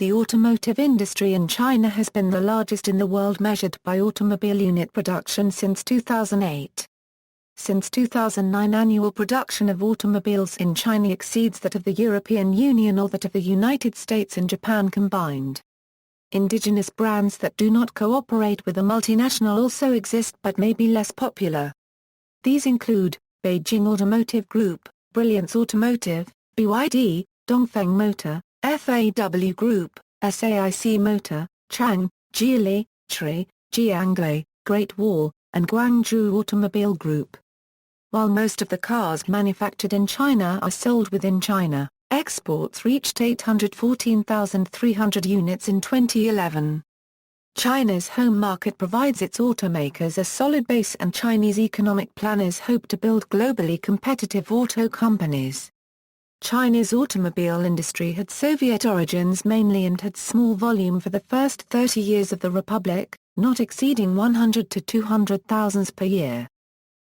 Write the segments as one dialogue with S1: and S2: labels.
S1: The automotive industry in China has been the largest in the world measured by automobile unit production since 2008. Since 2009, annual production of automobiles in China exceeds that of the European Union or that of the United States and Japan combined. Indigenous brands that do not cooperate with a multinational also exist but may be less popular. These include Beijing Automotive Group, Brilliance Automotive, BYD, Dongfeng Motor, FAW Group, SAIC Motor, Chang'an, Geely, Chery, Jianghuai, Great Wall, and Guangzhou Automobile Group. While most of the cars manufactured in China are sold within China, exports reached 814,300 units in 2011. China's home market provides its automakers a solid base, and Chinese economic planners hope to build globally competitive auto companies. China's automobile industry had Soviet origins mainly and had small volume for the first 30 years of the Republic, not exceeding 100 to 200,000 per year.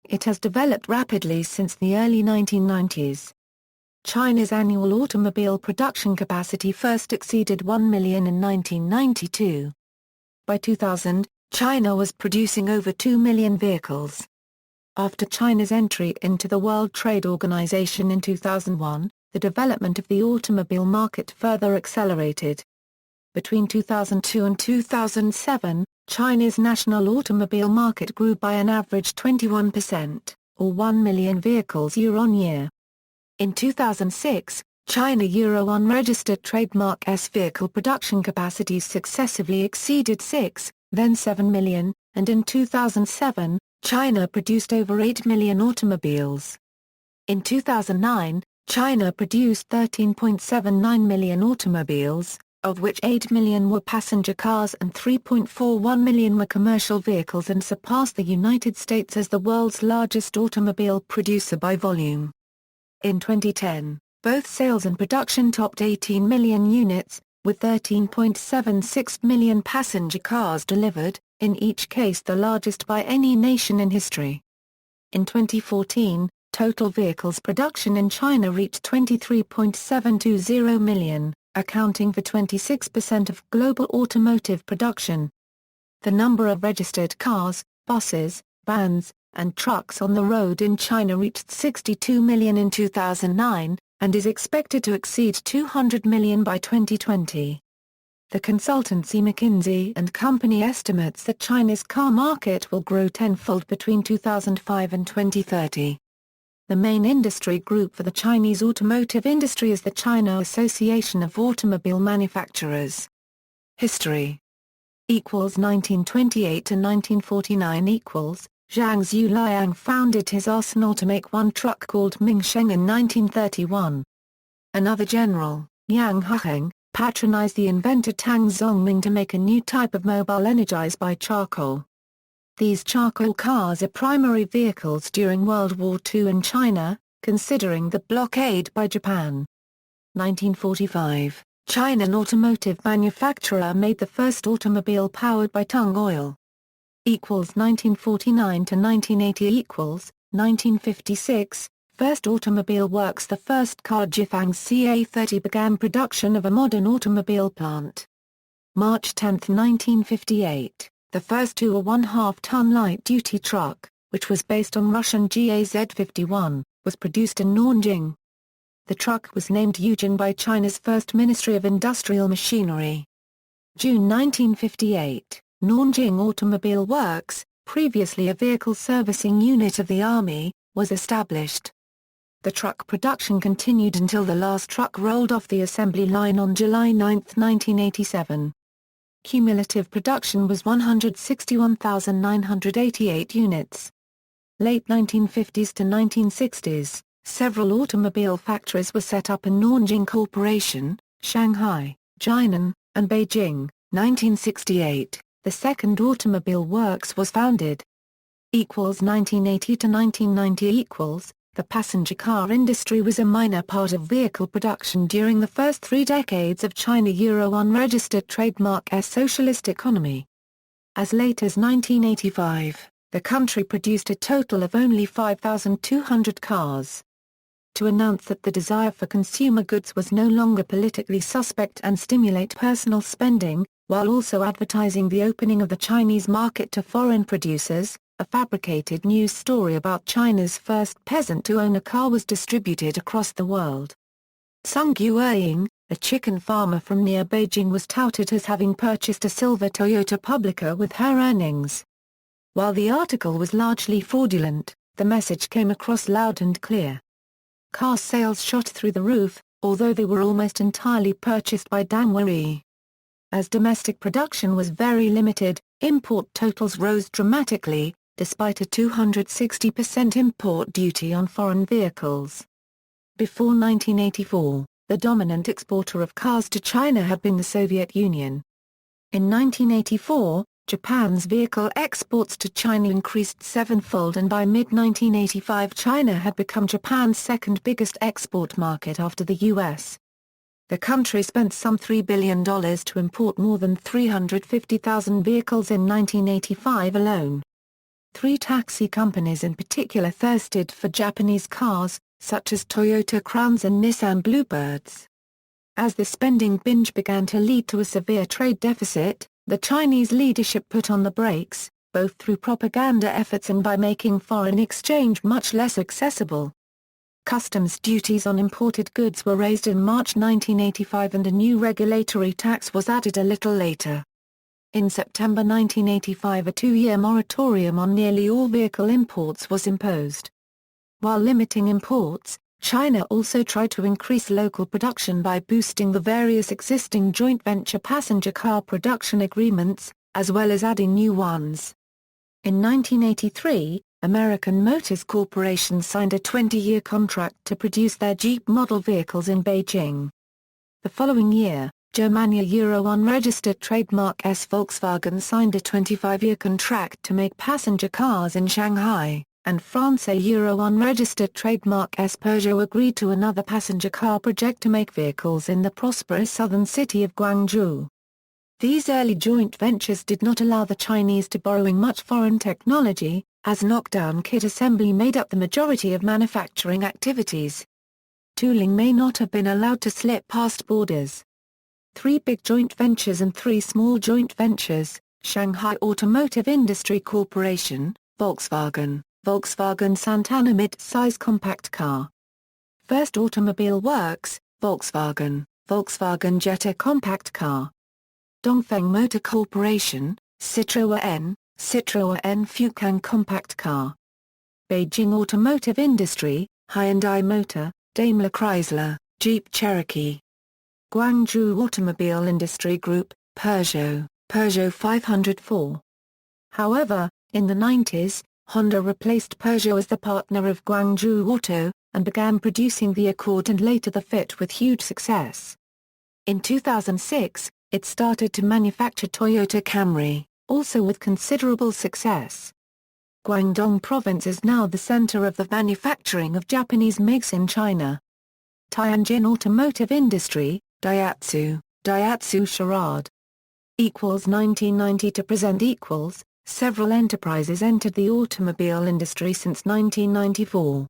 S1: It has developed rapidly since the early 1990s. China's annual automobile production capacity first exceeded 1 million in 1992. By 2000, China was producing over 2 million vehicles. After China's entry into the World Trade Organization in 2001, the development of the automobile market further accelerated. Between 2002 and 2007, China's national automobile market grew by an average 21%, or 1 million vehicles year-on-year. In 2006, China Euro 1 registered trademark S vehicle production capacities successively exceeded 6, then 7 million, and in 2007, China produced over 8 million automobiles. In 2009, China produced 13.79 million automobiles, of which 8 million were passenger cars and 3.41 million were commercial vehicles, and surpassed the United States as the world's largest automobile producer by volume. In 2010, both sales and production topped 18 million units, with 13.76 million passenger cars delivered, in each case the largest by any nation in history. In 2014, total vehicles production in China reached 23.720 million, accounting for 26% of global automotive production. The number of registered cars, buses, vans, and trucks on the road in China reached 62 million in 2009, and is expected to exceed 200 million by 2020. The consultancy McKinsey & Company estimates that China's car market will grow tenfold between 2005 and 2030. The main industry group for the Chinese automotive industry is the China Association of Automobile Manufacturers. History 1928 to 1949 Zhang Zuliang founded his arsenal to make one truck called Mingsheng in 1931. Another general, Yang Huheng, patronized the inventor Tang Zongming to make a new type of mobile energized by charcoal. These charcoal cars are primary vehicles during World War II in China, considering the blockade by Japan. 1945, China, an automotive manufacturer, made the first automobile powered by tung oil. 1949 to 1980 1956, First Automobile Works. The first car Jifang CA30 began production of a modern automobile plant. March 10, 1958, the first 2.5-ton light-duty truck, which was based on Russian GAZ-51, was produced in Nanjing. The truck was named Yujin by China's first Ministry of Industrial Machinery. June 1958, Nanjing Automobile Works, previously a vehicle servicing unit of the Army, was established. The truck production continued until the last truck rolled off the assembly line on July 9, 1987. Cumulative production was 161,988 units. Late 1950s to 1960s, several automobile factories were set up in Nanjing Corporation, Shanghai, Jiangnan, and Beijing. 1968, the second automobile works was founded. 1980 to 1990 The passenger car industry was a minor part of vehicle production during the first 3 decades of China Euro 1 registered trademark S socialist economy. As late as 1985, the country produced a total of only 5,200 cars. to announce that the desire for consumer goods was no longer politically suspect and stimulate personal spending, while also advertising the opening of the Chinese market to foreign producers. A fabricated news story about China's first peasant to own a car was distributed across the world. Sung Guiying, a chicken farmer from near Beijing, was touted as having purchased a silver Toyota Publica with her earnings. While the article was largely fraudulent, the message came across loud and clear. Car sales shot through the roof, although they were almost entirely purchased by Jianghuai. As domestic production was very limited, import totals rose dramatically, despite a 260% import duty on foreign vehicles. Before 1984, the dominant exporter of cars to China had been the Soviet Union. In 1984, Japan's vehicle exports to China increased sevenfold, and by mid-1985 China had become Japan's second biggest export market after the U.S. The country spent some $3 billion to import more than 350,000 vehicles in 1985 alone. Three taxi companies in particular thirsted for Japanese cars, such as Toyota Crowns and Nissan Bluebirds. As the spending binge began to lead to a severe trade deficit, the Chinese leadership put on the brakes, both through propaganda efforts and by making foreign exchange much less accessible. Customs duties on imported goods were raised in March 1985 and a new regulatory tax was added a little later. In September 1985 a two-year moratorium on nearly all vehicle imports was imposed. While limiting imports, China also tried to increase local production by boosting the various existing joint venture passenger car production agreements, as well as adding new ones. In 1983, American Motors Corporation signed a 20-year contract to produce their Jeep model vehicles in Beijing. The following year, Germania Euro unregistered trademark S Volkswagen signed a 25-year contract to make passenger cars in Shanghai, and France Euro unregistered trademark S Peugeot agreed to another passenger car project to make vehicles in the prosperous southern city of Guangzhou. These early joint ventures did not allow the Chinese to borrowing much foreign technology, as knockdown kit assembly made up the majority of manufacturing activities. Tooling may not have been allowed to slip past borders. Three big joint ventures and three small joint ventures: Shanghai Automotive Industry Corporation, Volkswagen, Volkswagen Santana mid-size compact car. First Automobile Works, Volkswagen, Volkswagen Jetta compact car. Dongfeng Motor Corporation, Citroën, Citroën Fujian compact car. Beijing Automotive Industry, Hyundai Motor, Daimler Chrysler, Jeep Cherokee. Guangzhou Automobile Industry Group, Peugeot, Peugeot 504. However, in the 90s, Honda replaced Peugeot as the partner of Guangzhou Auto, and began producing the Accord and later the Fit with huge success. In 2006, it started to manufacture Toyota Camry, also with considerable success. Guangdong Province is now the center of the manufacturing of Japanese makes in China. Tianjin Automotive Industry, Daihatsu, Daihatsu Charade. 1990 to present equals, several enterprises entered the automobile industry since 1994.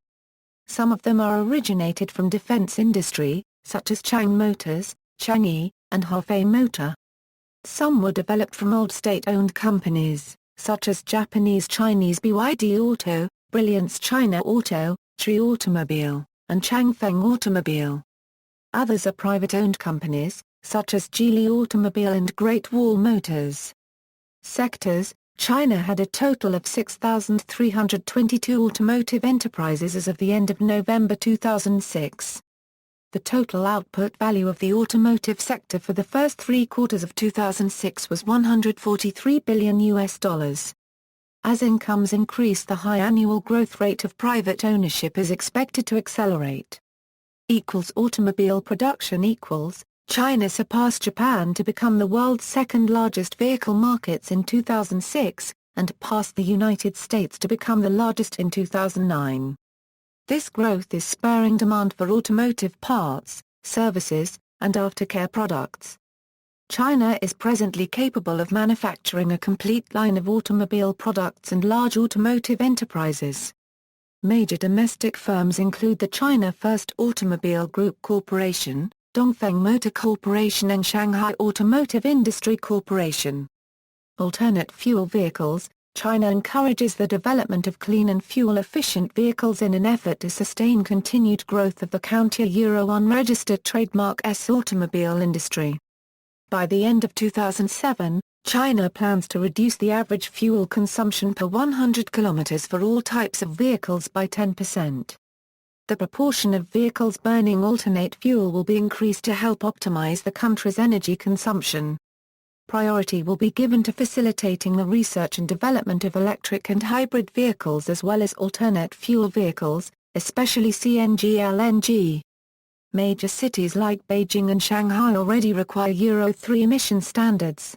S1: Some of them are originated from defense industry, such as Chang Motors, Chang'an, and FAW Motor. Some were developed from old state-owned companies, such as Japanese Chinese BYD Auto, Brilliance China Auto, Chery Automobile, and Changfeng Automobile. Others are private-owned companies, such as Geely Automobile and Great Wall Motors. Sectors: China had a total of 6,322 automotive enterprises as of the end of November 2006. The total output value of the automotive sector for the first 3 quarters of 2006 was $143 billion. As incomes increase, the high annual growth rate of private ownership is expected to accelerate. Automobile production China surpassed Japan to become the world's second largest vehicle markets in 2006, and passed the United States to become the largest in 2009. This growth is spurring demand for automotive parts, services, and aftercare products. China is presently capable of manufacturing a complete line of automobile products and large automotive enterprises. Major domestic firms include the China First Automobile Group Corporation, Dongfeng Motor Corporation and Shanghai Automotive Industry Corporation. Alternate fuel vehicles. China encourages the development of clean and fuel-efficient vehicles in an effort to sustain continued growth of the counter-Euro unregistered trademark S automobile industry. By the end of 2007, China plans to reduce the average fuel consumption per 100 kilometers for all types of vehicles by 10%. The proportion of vehicles burning alternate fuel will be increased to help optimize the country's energy consumption. Priority will be given to facilitating the research and development of electric and hybrid vehicles as well as alternate fuel vehicles, especially CNG/LNG. Major cities like Beijing and Shanghai already require Euro 3 emission standards.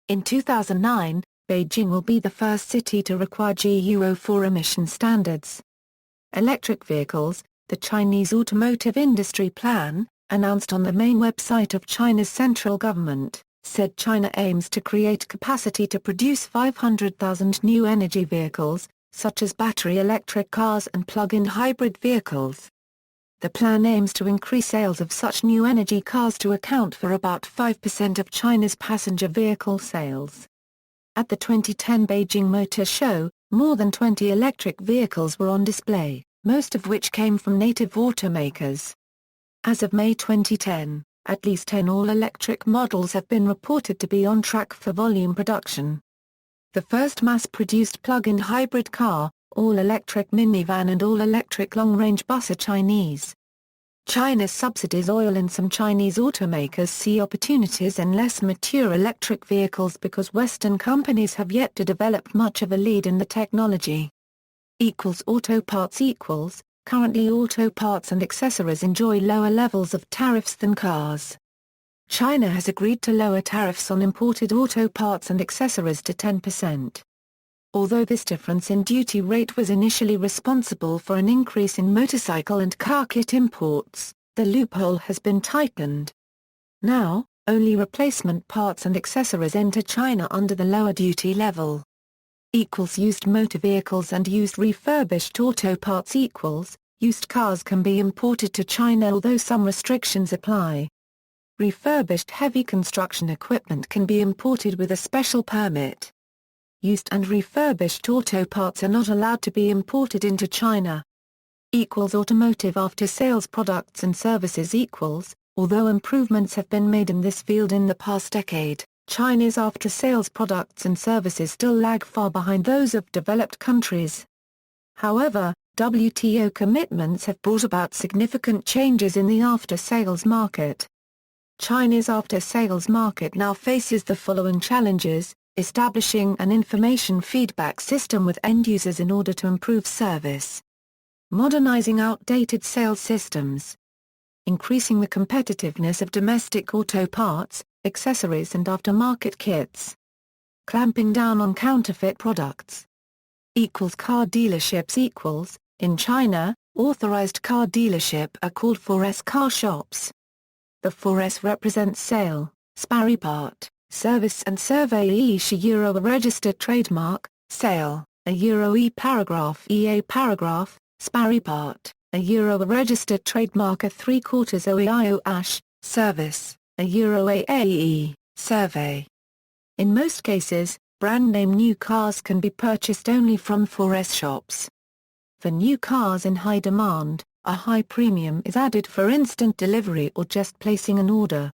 S1: In 2009, Beijing will be the first city to require Euro 4 emission standards. Electric vehicles. The Chinese automotive industry plan, announced on the main website of China's central government, said China aims to create capacity to produce 500,000 new energy vehicles, such as battery electric cars and plug-in hybrid vehicles. The plan aims to increase sales of such new energy cars to account for about 5% of China's passenger vehicle sales. At the 2010 Beijing Motor Show, more than 20 electric vehicles were on display, most of which came from native automakers. As of May 2010, at least 10 all-electric models have been reported to be on track for volume production. The first mass-produced plug-in hybrid car, all-electric minivan and all-electric long-range bus are Chinese. China's subsidies oil and some Chinese automakers see opportunities in less mature electric vehicles because Western companies have yet to develop much of a lead in the technology. Auto parts. Currently auto parts and accessories enjoy lower levels of tariffs than cars. China has agreed to lower tariffs on imported auto parts and accessories to 10%. Although this difference in duty rate was initially responsible for an increase in motorcycle and car kit imports, the loophole has been tightened. Now, only replacement parts and accessories enter China under the lower duty level. Used motor vehicles and used refurbished auto parts. Used cars can be imported to China although some restrictions apply. Refurbished heavy construction equipment can be imported with a special permit. Used and refurbished auto parts are not allowed to be imported into China. Automotive after-sales products and services. Although improvements have been made in this field in the past decade, China's after-sales products and services still lag far behind those of developed countries. However, WTO commitments have brought about significant changes in the after-sales market. China's after-sales market now faces the following challenges: establishing an information feedback system with end users in order to improve service, modernizing outdated sales systems, increasing the competitiveness of domestic auto parts, accessories and aftermarket kits, clamping down on counterfeit products. Car dealerships. In China, authorized car dealership are called 4S car shops. The 4S represents sale, spare part, service and survey. Euro a registered trademark, sale, a Euro E paragraph, spare part, a Euro a registered trademark, a 3/4 OEIO service, a Euro AAE, survey. In most cases, brand name new cars can be purchased only from 4S shops. For new cars in high demand, a high premium is added for instant delivery or just placing an order.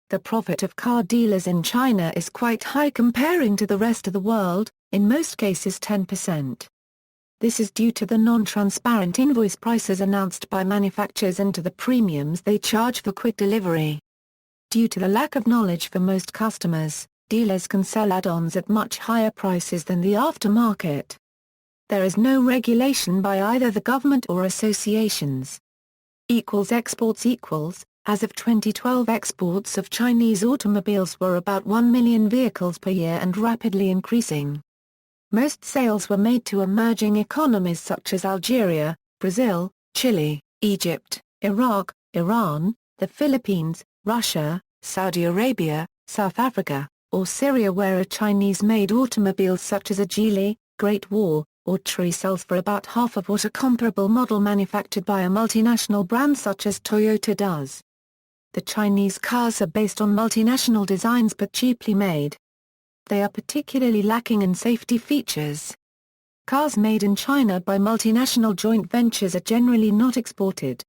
S1: The profit of car dealers in China is quite high comparing to the rest of the world, in most cases 10%. This is due to the non-transparent invoice prices announced by manufacturers and to the premiums they charge for quick delivery. Due to the lack of knowledge for most customers, dealers can sell add-ons at much higher prices than the aftermarket. There is no regulation by either the government or associations. Exports. As of 2012, exports of Chinese automobiles were about 1 million vehicles per year and rapidly increasing. Most sales were made to emerging economies such as Algeria, Brazil, Chile, Egypt, Iraq, Iran, the Philippines, Russia, Saudi Arabia, South Africa, or Syria, where Chinese-made automobiles such as a Geely, Great Wall, or Chery sells for about half of what a comparable model manufactured by a multinational brand such as Toyota does. The Chinese cars are based on multinational designs but cheaply made. They are particularly lacking in safety features. Cars made in China by multinational joint ventures are generally not exported.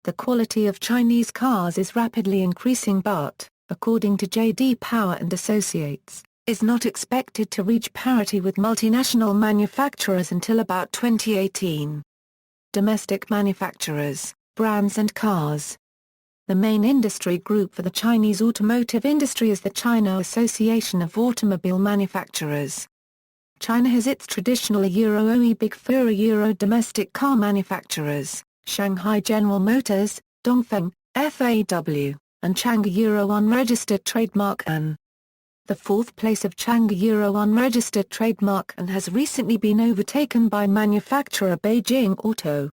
S1: The quality of Chinese cars is rapidly increasing but, according to J.D. Power and Associates, is not expected to reach parity with multinational manufacturers until about 2018. Domestic manufacturers, brands and cars. The main industry group for the Chinese automotive industry is the China Association of Automobile Manufacturers. China has its traditional Euro OE Big Four Euro domestic car manufacturers, Shanghai General Motors, Dongfeng, FAW, and Chang'an Euro unregistered trademark An. The fourth place of Chang'an Euro unregistered trademark An has recently been overtaken by manufacturer Beijing Auto.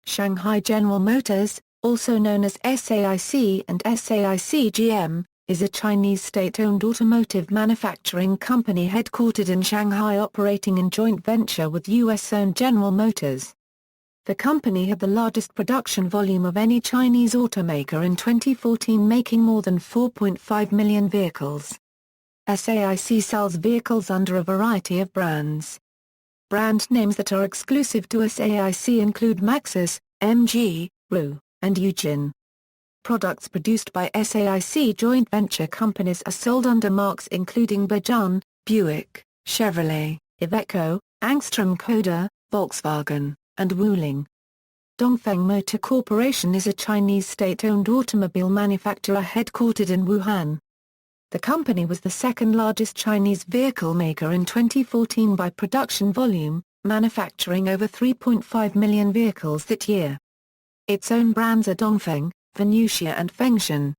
S1: Shanghai General Motors, also known as SAIC and SAIC GM, is a Chinese state-owned automotive manufacturing company headquartered in Shanghai operating in joint venture with US-owned General Motors. The company had the largest production volume of any Chinese automaker in 2014, making more than 4.5 million vehicles. SAIC sells vehicles under a variety of brands. Brand names that are exclusive to SAIC include Maxus, MG, RU, and Eugene. Products produced by SAIC joint venture companies are sold under marks including Baojun, Buick, Chevrolet, Iveco, Angstrom Koda, Volkswagen, and Wuling. Dongfeng Motor Corporation is a Chinese state-owned automobile manufacturer headquartered in Wuhan. The company was the second largest Chinese vehicle maker in 2014 by production volume, manufacturing over 3.5 million vehicles that year. Its own brands are Dongfeng, Venucia and Fengshan.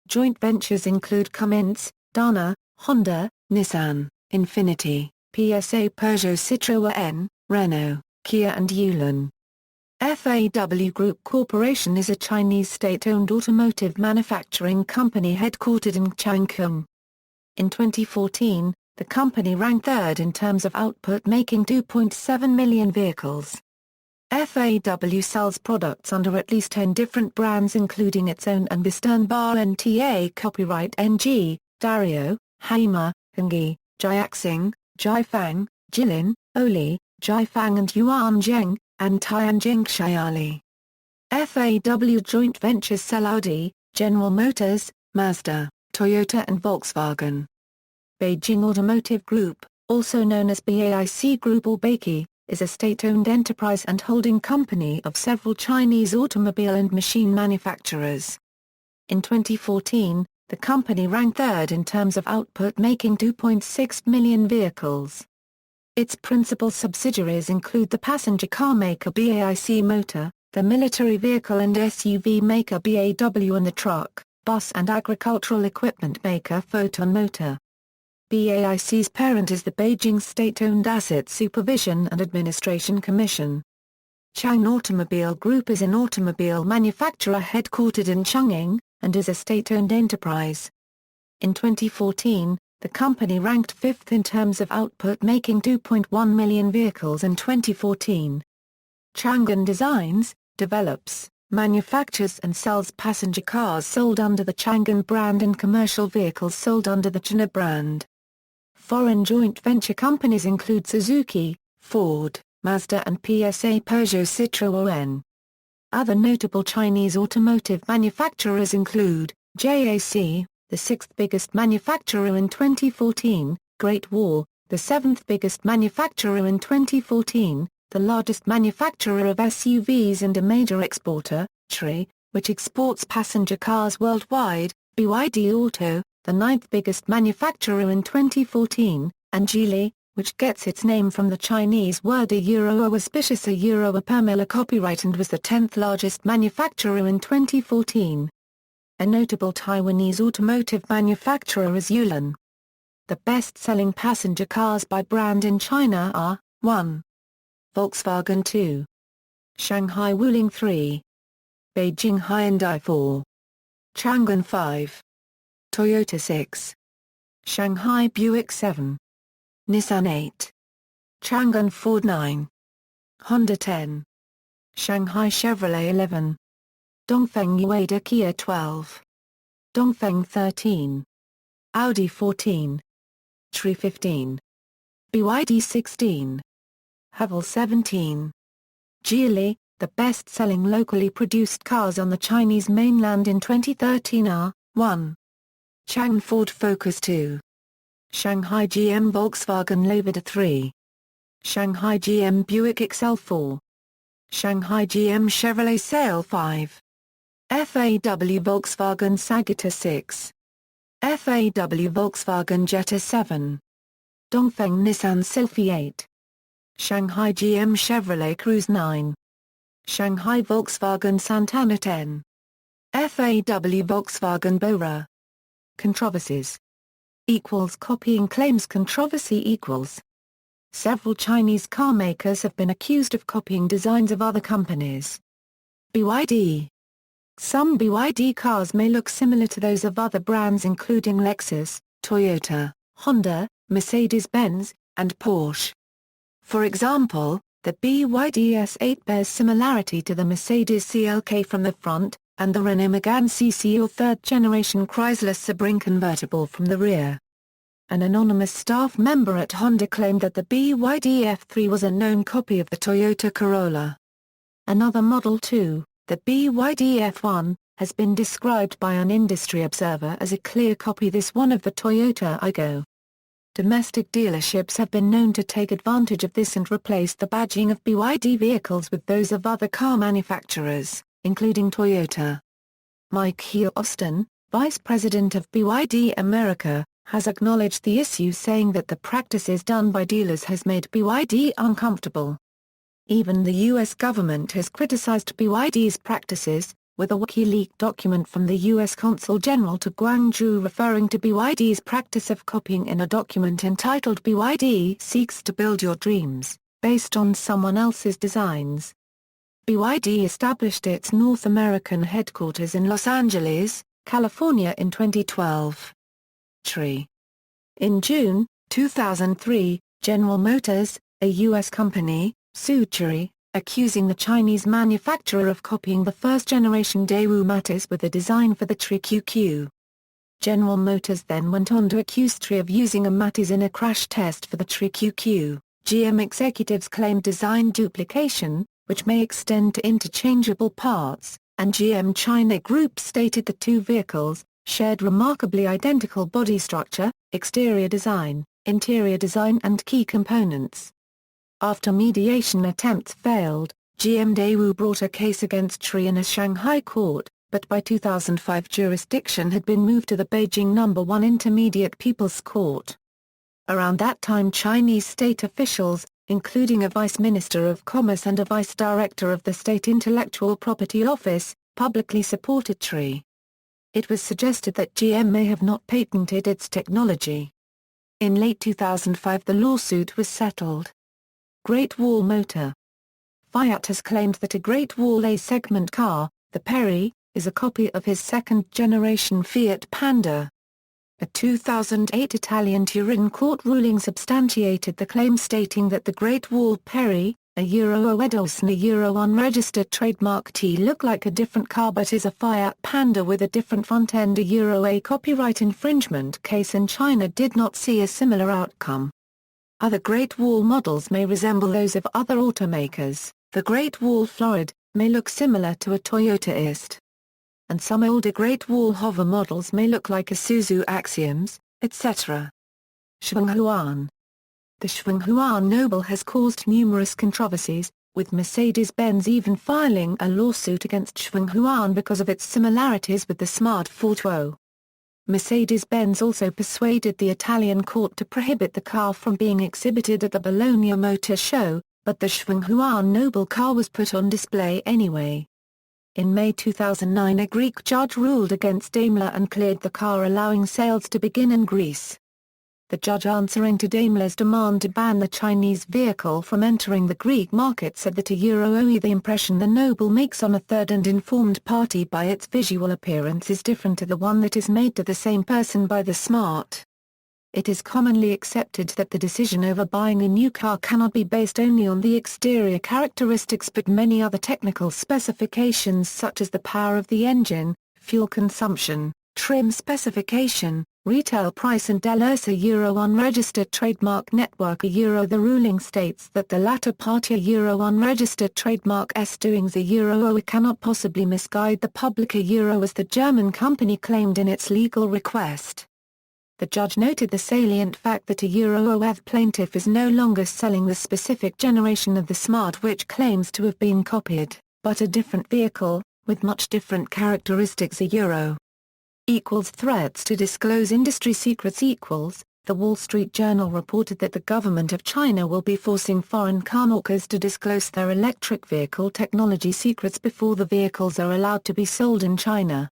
S1: Joint ventures include Cummins, Dana, Honda, Nissan, Infiniti, PSA Peugeot Citroën, Renault, Kia and Yulin. FAW Group Corporation is a Chinese state-owned automotive manufacturing company headquartered in Chang'an. In 2014, the company ranked third in terms of output, making 2.7 million vehicles. FAW sells products under at least 10 different brands including its own and Western Bar NTA copyright NG, Dario, Haima, Hengyi, Jiaxing, Jiafang, Jilin, Oli, Jiafang and Yuanzheng, and Tianjin Xiaoli. FAW joint ventures sell Audi, General Motors, Mazda, Toyota and Volkswagen. Beijing Automotive Group, also known as BAIC Group or BAIC, is a state-owned enterprise and holding company of several Chinese automobile and machine manufacturers. In 2014, the company ranked third in terms of output, making 2.6 million vehicles. Its principal subsidiaries include the passenger car maker SAIC Motor, the military vehicle and SUV maker BAW and the truck, bus and agricultural equipment maker Foton Motor. BAIC's parent is the Beijing State-Owned Asset Supervision and Administration Commission. Chang'an Automobile Group is an automobile manufacturer headquartered in Chang'an, and is a state-owned enterprise. In 2014, the company ranked fifth in terms of output, making 2.1 million vehicles in 2014. Chang'an designs, develops, manufactures and sells passenger cars sold under the Chang'an brand and commercial vehicles sold under the China brand. Foreign joint venture companies include Suzuki, Ford, Mazda and PSA Peugeot Citroën. Other notable Chinese automotive manufacturers include JAC, the sixth biggest manufacturer in 2014, Great Wall, the seventh biggest manufacturer in 2014, the largest manufacturer of SUVs and a major exporter, Chery, which exports passenger cars worldwide, BYD Auto, the ninth biggest manufacturer in 2014, and Geely, which gets its name from the Chinese word a auspicious a per mille copyright and was the 10th largest manufacturer in 2014. A notable Taiwanese automotive manufacturer is Yulin. The best-selling passenger cars by brand in China are, 1. Volkswagen 2. Shanghai Wuling 3. Beijing Hyundai 4. Chang'an 5. Toyota 6. Shanghai Buick 7. Nissan 8. Chang'an Ford 9. Honda 10. Shanghai Chevrolet 11. Dongfeng Ueda Kia 12. Dongfeng 13. Audi 14. Chery 15. BYD 16. Haval 17. Geely, the best-selling locally produced cars on the Chinese mainland in 2013 are, 1. Chang'an Ford Focus 2. Shanghai GM Volkswagen Lavida 3. Shanghai GM Buick XL 4. Shanghai GM Chevrolet Sail 5. FAW Volkswagen Sagita 6. FAW Volkswagen Jetta 7. Dongfeng Nissan Sylphy 8. Shanghai GM Chevrolet Cruze 9. Shanghai Volkswagen Santana 10. FAW Volkswagen Bora. Controversies. Copying claims. Controversy equals. Several Chinese car makers have been accused of copying designs of other companies. BYD. Some BYD cars may look similar to those of other brands including Lexus, Toyota, Honda, Mercedes-Benz, and Porsche. For example, the BYD S8 bears similarity to the Mercedes CLK from the front, and the Renault Megane CC or third-generation Chrysler Sebring convertible from the rear. An anonymous staff member at Honda claimed that the BYD F3 was a known copy of the Toyota Corolla. Another Model 2, the BYD F1, has been described by an industry observer as a clear copy this one of the Toyota Aygo. Domestic dealerships have been known to take advantage of this and replace the badging of BYD vehicles with those of other car manufacturers, including Toyota. Mike Heel Austin, vice president of BYD America, has acknowledged the issue, saying that the practices done by dealers has made BYD uncomfortable. Even the U.S. government has criticized BYD's practices, with a WikiLeaks document from the U.S. Consul General to Guangzhou referring to BYD's practice of copying in a document entitled BYD Seeks to Build Your Dreams, based on someone else's designs. BYD established its North American headquarters in Los Angeles, California in 2012. Chery. In June 2003, General Motors, a U.S. company, sued Chery, accusing the Chinese manufacturer of copying the first-generation Daewoo Matiz with a design for the Chery QQ. General Motors then went on to accuse Chery of using a Matiz in a crash test for the Chery QQ. GM executives claimed design duplication, which may extend to interchangeable parts, and GM China Group stated the two vehicles shared remarkably identical body structure, exterior design, interior design and key components. After mediation attempts failed, GM Daewoo brought a case against Chery in a Shanghai court, but by 2005 jurisdiction had been moved to the Beijing No. 1 Intermediate People's Court. Around that time Chinese state officials, including a vice minister of commerce and a vice director of the State Intellectual Property Office, publicly supported Chery. It was suggested that GM may have not patented its technology. In late 2005 the lawsuit was settled. Great Wall Motor. Fiat has claimed that a Great Wall A-segment car, the Perry, is a copy of his second-generation Fiat Panda. A 2008 Italian Turin court ruling substantiated the claim, stating that the Great Wall Perry, a Euro unregistered trademark T, look like a different car but is a Fiat Panda with a different front end. A copyright infringement case in China did not see a similar outcome. Other Great Wall models may resemble those of other automakers. The Great Wall Florid may look similar to a Toyota Ist. And some older Great Wall hover models may look like Isuzu Axioms, etc. Chang'an. The Chang'an Noble has caused numerous controversies, with Mercedes-Benz even filing a lawsuit against Chang'an because of its similarities with the Smart Fortwo. Mercedes-Benz also persuaded the Italian court to prohibit the car from being exhibited at the Bologna Motor Show, but the Chang'an Noble car was put on display anyway. In May 2009 a Greek judge ruled against Daimler and cleared the car, allowing sales to begin in Greece. The judge, answering to Daimler's demand to ban the Chinese vehicle from entering the Greek market, said that the impression the Noble makes on a third and informed party by its visual appearance is different to the one that is made to the same person by the Smart. it is commonly accepted that the decision over buying a new car cannot be based only on the exterior characteristics but many other technical specifications such as the power of the engine, fuel consumption, trim specification, retail price and LSA Euro unregistered trademark network Euro. The ruling states that the latter party Euro unregistered trademark S doings Euro cannot possibly misguide the public Euro as the German company claimed in its legal request. The judge noted the salient fact that a Euro OF plaintiff is no longer selling the specific generation of the Smart which claims to have been copied, but a different vehicle, with much different characteristics Euro. Threats to disclose industry secrets. The Wall Street Journal reported that the government of China will be forcing foreign carmakers to disclose their electric vehicle technology secrets before the vehicles are allowed to be sold in China.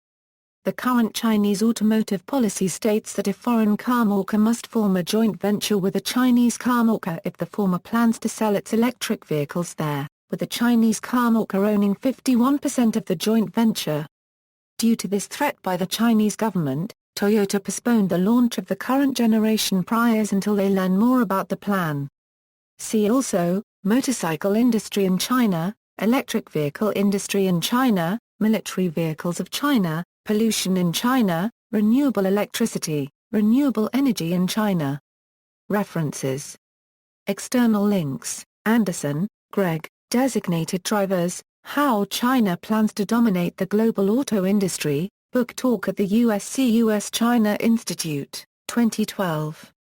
S1: The current Chinese automotive policy states that a foreign carmaker must form a joint venture with a Chinese carmaker if the former plans to sell its electric vehicles there, with the Chinese carmaker owning 51% of the joint venture. Due to this threat by the Chinese government, Toyota postponed the launch of the current generation Prius until they learn more about the plan. See also, motorcycle industry in China, electric vehicle industry in China, military vehicles of China, pollution in China, renewable electricity, renewable energy in China. References. External links: Anderson, Greg, Designated Drivers, How China Plans to Dominate the Global Auto Industry, Book Talk at the USC US-China Institute, 2012.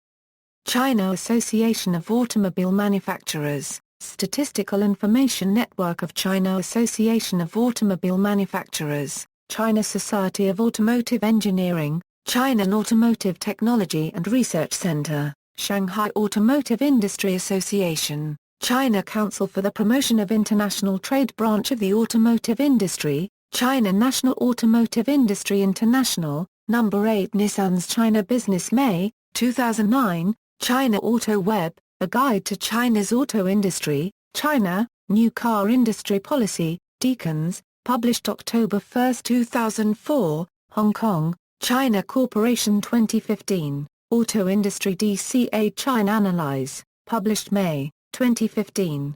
S1: China Association of Automobile Manufacturers, Statistical Information Network of China Association of Automobile Manufacturers, China Society of Automotive Engineering, China Automotive Technology and Research Center, Shanghai Automotive Industry Association, China Council for the Promotion of International Trade Branch of the Automotive Industry, China National Automotive Industry International, No. 8 Nissan's China Business May, 2009, China Auto Web, A Guide to China's Auto Industry, China, New Car Industry Policy, Deacons, published October 1, 2004, Hong Kong, China Corporation 2015, Auto Industry DCA China Analyze, published May, 2015.